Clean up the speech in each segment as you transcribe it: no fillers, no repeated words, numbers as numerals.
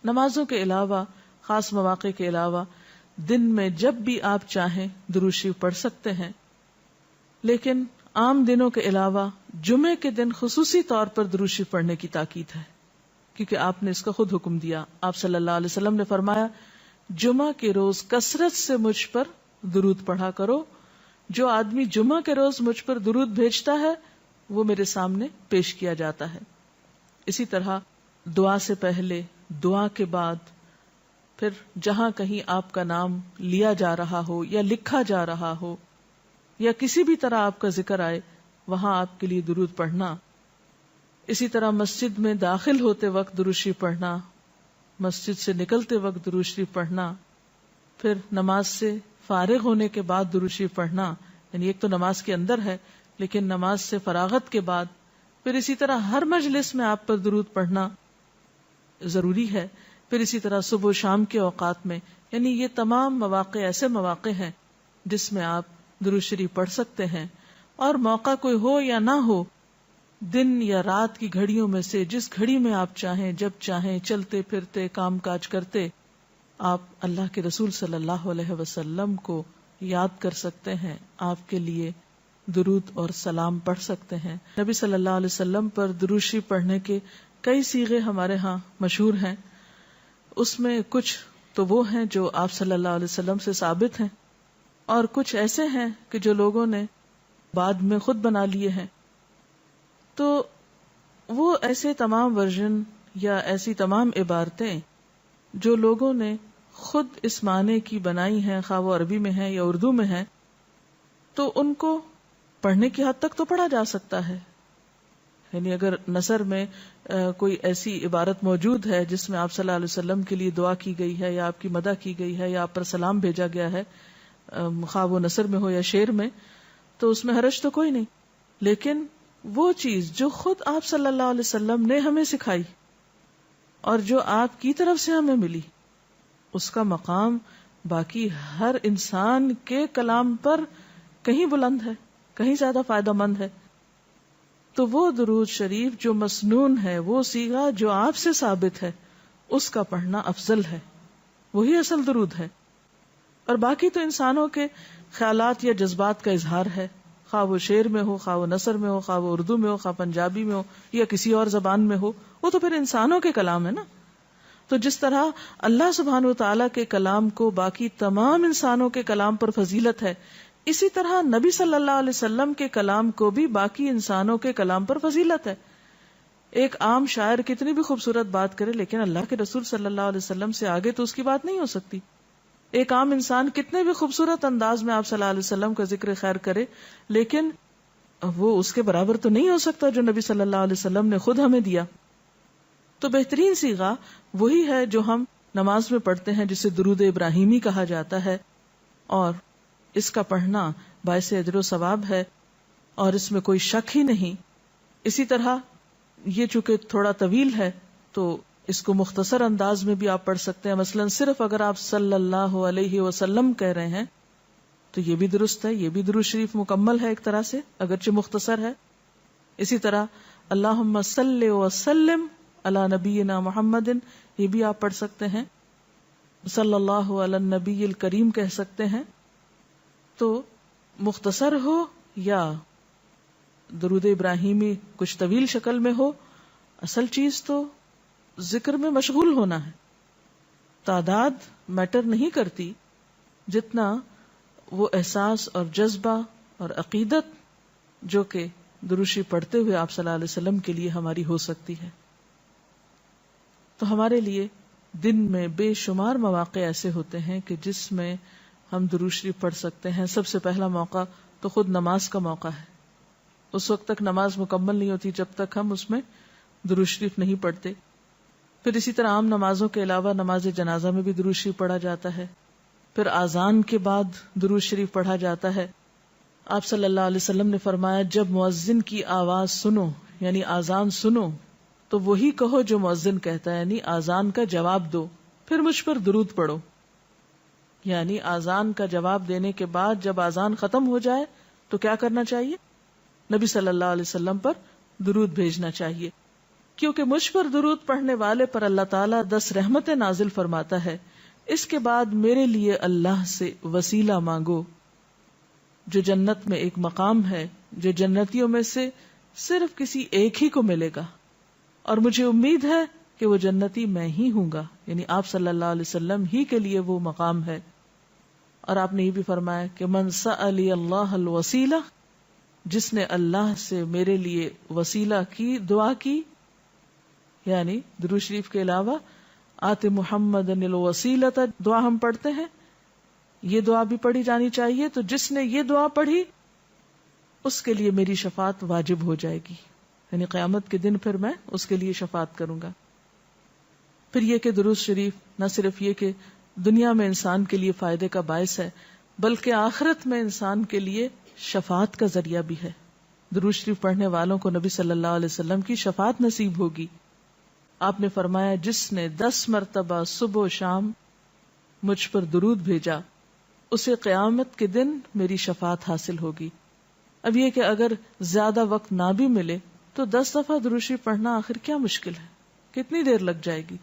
نمازوں کے علاوہ، خاص مواقع کے علاوہ دن میں جب بھی آپ چاہیں درود شریف پڑھ سکتے ہیں، لیکن عام دنوں کے علاوہ جمعے کے دن خصوصی طور پر درود شریف پڑھنے کی تاکید ہے، کیونکہ آپ نے اس کا خود حکم دیا. آپ صلی اللہ علیہ وسلم نے فرمایا جمعہ کے روز کثرت سے مجھ پر درود پڑھا کرو، جو آدمی جمعہ کے روز مجھ پر درود بھیجتا ہے وہ میرے سامنے پیش کیا جاتا ہے. اسی طرح دعا سے پہلے، دعا کے بعد، پھر جہاں کہیں آپ کا نام لیا جا رہا ہو یا لکھا جا رہا ہو یا کسی بھی طرح آپ کا ذکر آئے وہاں آپ کے لیے درود پڑھنا. اسی طرح مسجد میں داخل ہوتے وقت درود شریف پڑھنا، مسجد سے نکلتے وقت درود شریف پڑھنا، پھر نماز سے فارغ ہونے کے بعد درود شریف پڑھنا. یعنی ایک تو نماز کے اندر ہے، لیکن نماز سے فراغت کے بعد، پھر اسی طرح ہر مجلس میں آپ پر درود پڑھنا ضروری ہے. پھر اسی طرح صبح و شام کے اوقات میں، یعنی یہ تمام مواقع ایسے مواقع ہیں جس میں آپ درود شریف پڑھ سکتے ہیں. اور موقع کوئی ہو یا نہ ہو، دن یا رات کی گھڑیوں میں سے جس گھڑی میں آپ چاہیں، جب چاہیں، چلتے پھرتے، کام کاج کرتے، آپ اللہ کے رسول صلی اللہ علیہ وسلم کو یاد کر سکتے ہیں، آپ کے لیے درود اور سلام پڑھ سکتے ہیں. نبی صلی اللہ علیہ وسلم پر درود شریف پڑھنے کے کئی صیغے ہمارے ہاں مشہور ہیں. اس میں کچھ تو وہ ہیں جو آپ صلی اللہ علیہ وسلم سے ثابت ہیں، اور کچھ ایسے ہیں کہ جو لوگوں نے بعد میں خود بنا لیے ہیں. تو وہ ایسے تمام ورژن یا ایسی تمام عبارتیں جو لوگوں نے خود اس معنی کی بنائی ہیں، خواہ وہ عربی میں ہیں یا اردو میں ہیں، تو ان کو پڑھنے کی حد تک تو پڑھا جا سکتا ہے. یعنی اگر نثر میں کوئی ایسی عبارت موجود ہے جس میں آپ صلی اللہ علیہ وسلم کے لیے دعا کی گئی ہے یا آپ کی مدح کی گئی ہے یا آپ پر سلام بھیجا گیا ہے، خواہ وہ نثر میں ہو یا شعر میں، تو اس میں حرج تو کوئی نہیں. لیکن وہ چیز جو خود آپ صلی اللہ علیہ وسلم نے ہمیں سکھائی اور جو آپ کی طرف سے ہمیں ملی، اس کا مقام باقی ہر انسان کے کلام پر کہیں بلند ہے، کہیں زیادہ فائدہ مند ہے. تو وہ درود شریف جو مسنون ہے، وہ صیغہ جو آپ سے ثابت ہے، اس کا پڑھنا افضل ہے، وہی اصل درود ہے. اور باقی تو انسانوں کے خیالات یا جذبات کا اظہار ہے، خواہ وہ شعر میں ہو، خواہ وہ نثر میں ہو، خواہ وہ اردو میں ہو، خواہ پنجابی میں ہو یا کسی اور زبان میں ہو، وہ تو پھر انسانوں کے کلام ہے نا. تو جس طرح اللہ سبحانہ و تعالیٰ کے کلام کو باقی تمام انسانوں کے کلام پر فضیلت ہے، اسی طرح نبی صلی اللہ علیہ وسلم کے کلام کو بھی باقی انسانوں کے کلام پر فضیلت ہے. ایک عام شاعر کتنی بھی خوبصورت بات کرے، لیکن اللہ کے رسول صلی اللہ علیہ وسلم سے آگے تو اس کی بات نہیں ہو سکتی. ایک عام انسان کتنے بھی خوبصورت انداز میں آپ صلی اللہ علیہ وسلم کا ذکر خیر کرے، لیکن وہ اس کے برابر تو نہیں ہو سکتا جو نبی صلی اللہ علیہ وسلم نے خود ہمیں دیا. تو بہترین صیغہ وہی ہے جو ہم نماز میں پڑھتے ہیں، جسے درود ابراہیمی کہا جاتا ہے، اور اس کا پڑھنا باعث اجر و ثواب ہے اور اس میں کوئی شک ہی نہیں. اسی طرح یہ چونکہ تھوڑا طویل ہے تو اس کو مختصر انداز میں بھی آپ پڑھ سکتے ہیں. مثلا صرف اگر آپ صلی اللہ علیہ وسلم کہہ رہے ہیں تو یہ بھی درست ہے، یہ بھی درود شریف مکمل ہے ایک طرح سے، اگرچہ مختصر ہے. اسی طرح اللہم صلی وسلم علی نبینا محمد، یہ بھی آپ پڑھ سکتے ہیں. صلی اللہ علی النبی الکریم کہہ سکتے ہیں. تو مختصر ہو یا درود ابراہیمی کچھ طویل شکل میں ہو، اصل چیز تو ذکر میں مشغول ہونا ہے. تعداد میٹر نہیں کرتی جتنا وہ احساس اور جذبہ اور عقیدت جو کہ درود شریف پڑھتے ہوئے آپ صلی اللہ علیہ وسلم کے لیے ہماری ہو سکتی ہے. تو ہمارے لیے دن میں بے شمار مواقع ایسے ہوتے ہیں کہ جس میں ہم درود شریف پڑھ سکتے ہیں. سب سے پہلا موقع تو خود نماز کا موقع ہے. اس وقت تک نماز مکمل نہیں ہوتی جب تک ہم اس میں درود شریف نہیں پڑھتے. پھر اسی طرح عام نمازوں کے علاوہ نماز جنازہ میں بھی درود شریف پڑھا جاتا ہے. پھر آذان کے بعد درود شریف پڑھا جاتا ہے. آپ صلی اللہ علیہ وسلم نے فرمایا جب مؤذن کی آواز سنو یعنی آذان سنو تو وہی کہو جو مؤذن کہتا ہے، یعنی آذان کا جواب دو، پھر مجھ پر درود پڑھو. یعنی آذان کا جواب دینے کے بعد جب آذان ختم ہو جائے تو کیا کرنا چاہیے؟ نبی صلی اللہ علیہ وسلم پر درود بھیجنا چاہیے. کیونکہ مجھ پر درود پڑھنے والے پر اللہ تعالیٰ 10 رحمتیں نازل فرماتا ہے. اس کے بعد میرے لیے اللہ سے وسیلہ مانگو، جو جنت میں ایک مقام ہے جو جنتیوں میں سے صرف کسی ایک ہی کو ملے گا، اور مجھے امید ہے کہ وہ جنتی میں ہی ہوں گا، یعنی آپ صلی اللہ علیہ وسلم ہی کے لیے وہ مقام ہے. اور آپ نے یہ بھی فرمایا کہ من سألی اللہ الوسیلہ، جس نے اللہ سے میرے لیے وسیلہ کی دعا کی، یعنی درود شریف کے علاوہ آت محمد الوسیلۃ دعا ہم پڑھتے ہیں، یہ دعا بھی پڑھی جانی چاہیے. تو جس نے یہ دعا پڑھی اس کے لیے میری شفاعت واجب ہو جائے گی، یعنی قیامت کے دن پھر میں اس کے لیے شفاعت کروں گا. پھر یہ کہ درود شریف نہ صرف یہ کہ دنیا میں انسان کے لیے فائدے کا باعث ہے، بلکہ آخرت میں انسان کے لیے شفاعت کا ذریعہ بھی ہے. درود شریف پڑھنے والوں کو نبی صلی اللہ علیہ وسلم کی شفاعت نصیب ہوگی. آپ نے فرمایا جس نے 10 مرتبہ صبح و شام مجھ پر درود بھیجا اسے قیامت کے دن میری شفاعت حاصل ہوگی. اب یہ کہ اگر زیادہ وقت نہ بھی ملے تو 10 دفعہ درود شریف پڑھنا آخر کیا مشکل ہے، کتنی دیر لگ جائے گی،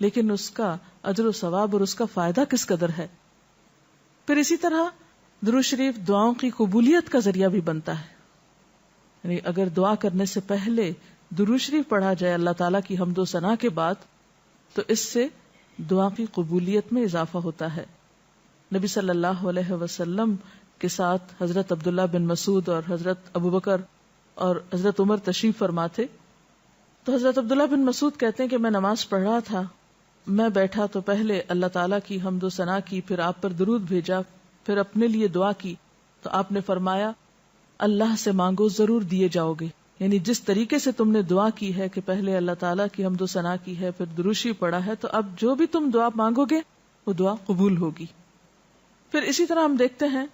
لیکن اس کا اجر و ثواب اور اس کا فائدہ کس قدر ہے. پھر اسی طرح درود شریف دعاؤں کی قبولیت کا ذریعہ بھی بنتا ہے، یعنی اگر دعا کرنے سے پہلے درود شریف پڑھا جائے اللہ تعالیٰ کی حمد و ثنا کے بعد تو اس سے دعا کی قبولیت میں اضافہ ہوتا ہے. نبی صلی اللہ علیہ وسلم کے ساتھ حضرت عبداللہ بن مسعود اور حضرت ابوبکر اور حضرت عمر تشریف فرما تھے. تو حضرت عبداللہ بن مسعود کہتے ہیں کہ میں نماز پڑھ رہا تھا، میں بیٹھا تو پہلے اللہ تعالیٰ کی حمد و ثنا کی، پھر آپ پر درود بھیجا، پھر اپنے لیے دعا کی. تو آپ نے فرمایا اللہ سے مانگو ضرور دیے جاؤ گے، یعنی جس طریقے سے تم نے دعا کی ہے کہ پہلے اللہ تعالیٰ کی حمد و ثنا کی ہے پھر درود شریف پڑھا ہے، تو اب جو بھی تم دعا مانگو گے وہ دعا قبول ہوگی. پھر اسی طرح ہم دیکھتے ہیں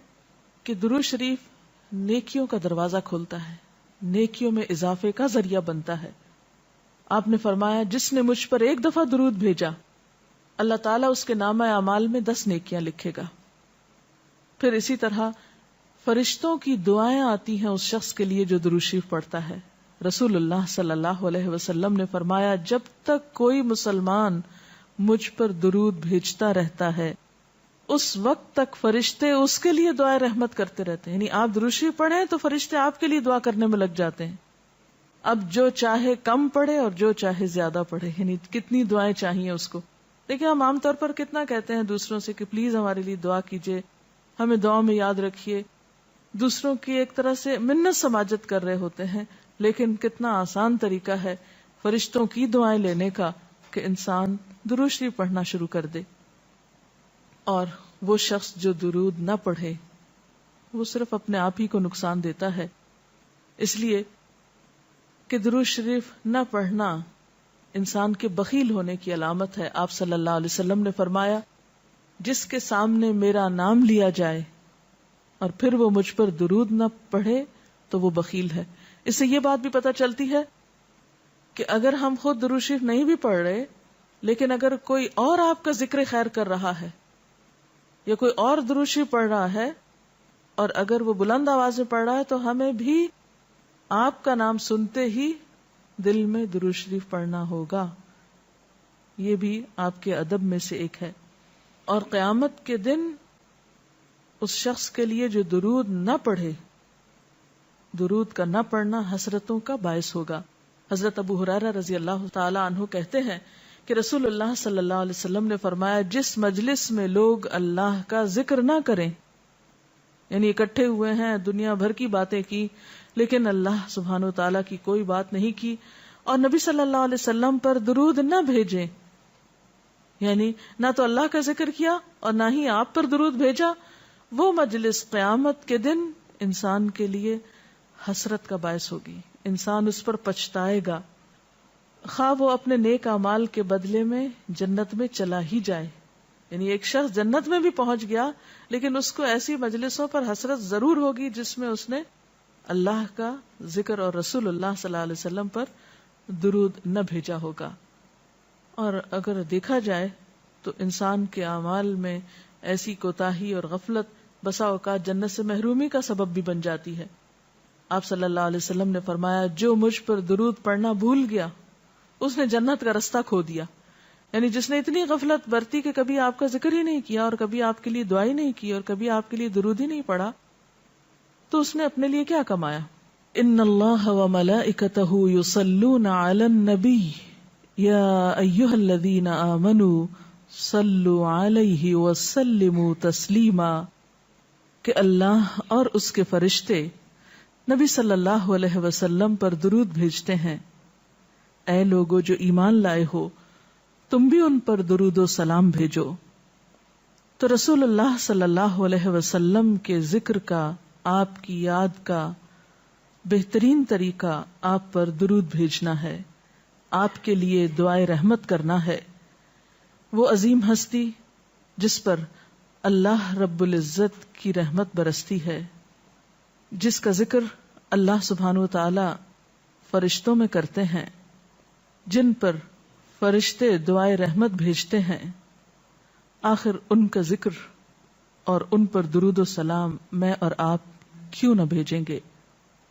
کہ درود شریف نیکیوں کا دروازہ کھولتا ہے، نیکیوں میں اضافے کا ذریعہ بنتا ہے. آپ نے فرمایا جس نے مجھ پر ایک دفعہ درود بھیجا اللہ تعالیٰ اس کے نامہ اعمال میں 10 نیکیاں لکھے گا. پھر اسی طرح فرشتوں کی دعائیں آتی ہیں اس شخص کے لیے جو درود شریف پڑھتا ہے. رسول اللہ صلی اللہ علیہ وسلم نے فرمایا جب تک کوئی مسلمان مجھ پر درود بھیجتا رہتا ہے اس وقت تک فرشتے اس کے لیے دعائیں رحمت کرتے رہتے ہیں. یعنی آپ درود شریف پڑھیں تو فرشتے آپ کے لیے دعا کرنے میں لگ جاتے ہیں. اب جو چاہے کم پڑھے اور جو چاہے زیادہ پڑھے، یعنی کتنی دعائیں چاہیے اس کو. دیکھیں ہم عام طور پر کتنا کہتے ہیں دوسروں سے کہ پلیز ہمارے لیے دعا کیجئے، ہمیں دعا میں یاد رکھیے، دوسروں کی ایک طرح سے منت سماجت کر رہے ہوتے ہیں. لیکن کتنا آسان طریقہ ہے فرشتوں کی دعائیں لینے کا کہ انسان درود شریف پڑھنا شروع کر دے. اور وہ شخص جو درود نہ پڑھے وہ صرف اپنے آپ ہی کو نقصان دیتا ہے. اس لیے کہ درود شریف نہ پڑھنا انسان کے بخیل ہونے کی علامت ہے. آپ صلی اللہ علیہ وسلم نے فرمایا جس کے سامنے میرا نام لیا جائے اور پھر وہ مجھ پر درود نہ پڑھے تو وہ بخیل ہے. اس سے یہ بات بھی پتہ چلتی ہے کہ اگر ہم خود درود شریف نہیں بھی پڑھ رہے لیکن اگر کوئی اور آپ کا ذکر خیر کر رہا ہے یا کوئی اور درود شریف پڑھ رہا ہے اور اگر وہ بلند آواز میں پڑھ رہا ہے تو ہمیں بھی آپ کا نام سنتے ہی دل میں درود شریف پڑھنا ہوگا. یہ بھی آپ کے ادب میں سے ایک ہے. اور قیامت کے دن اس شخص کے لیے جو درود نہ پڑھے، درود کا نہ پڑھنا حسرتوں کا باعث ہوگا. حضرت ابو ہریرہ رضی اللہ تعالی عنہ کہتے ہیں کہ رسول اللہ صلی اللہ علیہ وسلم نے فرمایا جس مجلس میں لوگ اللہ کا ذکر نہ کریں، یعنی اکٹھے ہوئے ہیں دنیا بھر کی باتیں کی لیکن اللہ سبحانہ و تعالیٰ کی کوئی بات نہیں کی، اور نبی صلی اللہ علیہ وسلم پر درود نہ بھیجیں، یعنی نہ تو اللہ کا ذکر کیا اور نہ ہی آپ پر درود بھیجا، وہ مجلس قیامت کے دن انسان کے لیے حسرت کا باعث ہوگی. انسان اس پر پچھتائے گا، خواہ وہ اپنے نیک اعمال کے بدلے میں جنت میں چلا ہی جائے. یعنی ایک شخص جنت میں بھی پہنچ گیا لیکن اس کو ایسی مجلسوں پر حسرت ضرور ہوگی جس میں اس نے اللہ کا ذکر اور رسول اللہ صلی اللہ علیہ وسلم پر درود نہ بھیجا ہوگا. اور اگر دیکھا جائے تو انسان کے اعمال میں ایسی کوتاہی اور غفلت بسا اوقات جنت سے محرومی کا سبب بھی بن جاتی ہے. آپ صلی اللہ علیہ وسلم نے فرمایا جو مجھ پر درود پڑھنا بھول گیا اس نے جنت کا رستہ کھو دیا. یعنی جس نے اتنی غفلت برتی کہ کبھی آپ کا ذکر ہی نہیں کیا اور کبھی آپ کے لیے دعا ہی نہیں کی اور کبھی آپ کے لیے درود ہی نہیں پڑھا, تو اس نے اپنے لیے کیا کمایا؟ ان اللہ وملائکتہ یصلون علی النبی یا ایھا الذین آمنوا صلوا علیہ وسلموا تسلیما, کہ اللہ اور اس کے فرشتے نبی صلی اللہ علیہ وسلم پر درود بھیجتے ہیں. اے لوگو جو ایمان لائے ہو, تم بھی ان پر درود و سلام بھیجو. تو رسول اللہ صلی اللہ علیہ وسلم کے ذکر کا, آپ کی یاد کا بہترین طریقہ آپ پر درود بھیجنا ہے, آپ کے لیے دعائے رحمت کرنا ہے. وہ عظیم ہستی جس پر اللہ رب العزت کی رحمت برستی ہے, جس کا ذکر اللہ سبحانہ و تعالی فرشتوں میں کرتے ہیں, جن پر فرشتے دعائے رحمت بھیجتے ہیں, آخر ان کا ذکر اور ان پر درود و سلام میں اور آپ کیوں نہ بھیجیں گے؟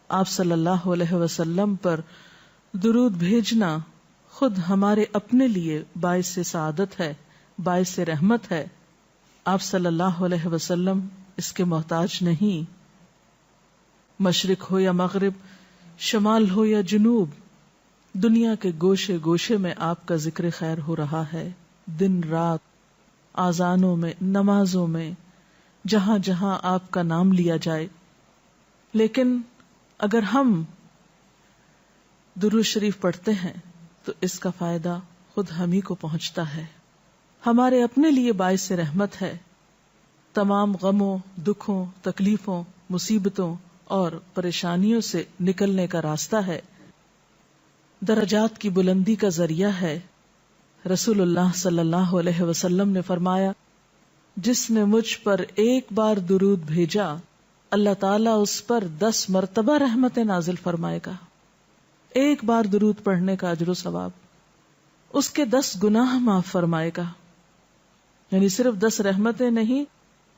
آپ صلی اللہ علیہ وسلم پر درود بھیجنا خود ہمارے اپنے لیے باعث سعادت ہے, باعث رحمت ہے. آپ صلی اللہ علیہ وسلم اس کے محتاج نہیں. مشرق ہو یا مغرب, شمال ہو یا جنوب, دنیا کے گوشے گوشے میں آپ کا ذکر خیر ہو رہا ہے, دن رات, آذانوں میں, نمازوں میں, جہاں جہاں آپ کا نام لیا جائے. لیکن اگر ہم درود شریف پڑھتے ہیں تو اس کا فائدہ خود ہم ہی کو پہنچتا ہے, ہمارے اپنے لیے باعث رحمت ہے. تمام غموں, دکھوں, تکلیفوں, مصیبتوں اور پریشانیوں سے نکلنے کا راستہ ہے, درجات کی بلندی کا ذریعہ ہے. رسول اللہ صلی اللہ علیہ وسلم نے فرمایا, جس نے مجھ پر ایک بار درود بھیجا اللہ تعالیٰ اس پر 10 مرتبہ رحمت نازل فرمائے گا. ایک بار درود پڑھنے کا اجر و ثواب, اس کے 10 گناہ معاف فرمائے گا. یعنی صرف 10 رحمتیں نہیں,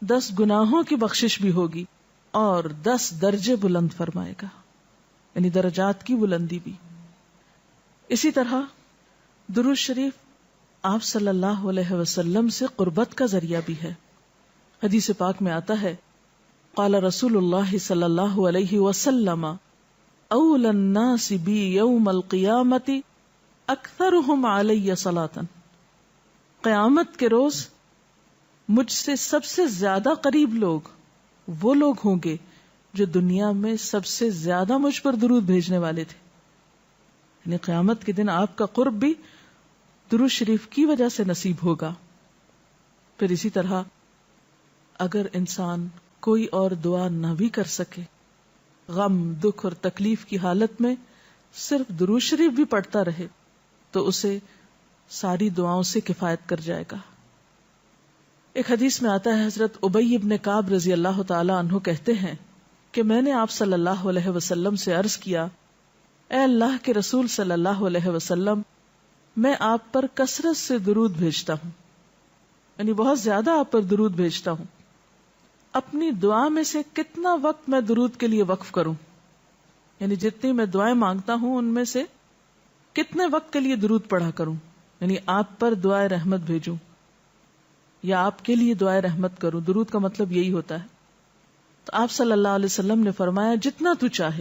10 گناہوں کی بخشش بھی ہوگی اور 10 درجے بلند فرمائے گا, یعنی درجات کی بلندی بھی. اسی طرح درود شریف آپ صلی اللہ علیہ وسلم سے قربت کا ذریعہ بھی ہے. حدیث پاک میں آتا ہے, قال رسول اللہ صلی اللہ علیہ وسلم اول الناس بی یوم القیامت اکثرهم علی صلاۃ, قیامت کے روز مجھ سے سب سے زیادہ قریب لوگ وہ لوگ ہوں گے جو دنیا میں سب سے زیادہ مجھ پر درود بھیجنے والے تھے. یعنی قیامت کے دن آپ کا قرب بھی درود شریف کی وجہ سے نصیب ہوگا. پھر اسی طرح اگر انسان کوئی اور دعا نہ بھی کر سکے, غم, دکھ اور تکلیف کی حالت میں صرف درود شریف بھی پڑھتا رہے تو اسے ساری دعاؤں سے کفایت کر جائے گا. ایک حدیث میں آتا ہے, حضرت ابی ابن کعب رضی اللہ تعالی عنہ کہتے ہیں کہ میں نے آپ صلی اللہ علیہ وسلم سے عرض کیا, اے اللہ کے رسول صلی اللہ علیہ وسلم, میں آپ پر کثرت سے درود بھیجتا ہوں, یعنی بہت زیادہ آپ پر درود بھیجتا ہوں, اپنی دعا میں سے کتنا وقت میں درود کے لیے وقف کروں؟ یعنی جتنی میں دعائیں مانگتا ہوں ان میں سے کتنے وقت کے لیے درود پڑھا کروں, یعنی آپ پر دعائے رحمت بھیجوں یا آپ کے لیے دعائے رحمت کروں. درود کا مطلب یہی ہوتا ہے. تو آپ صلی اللہ علیہ وسلم نے فرمایا, جتنا تو چاہے,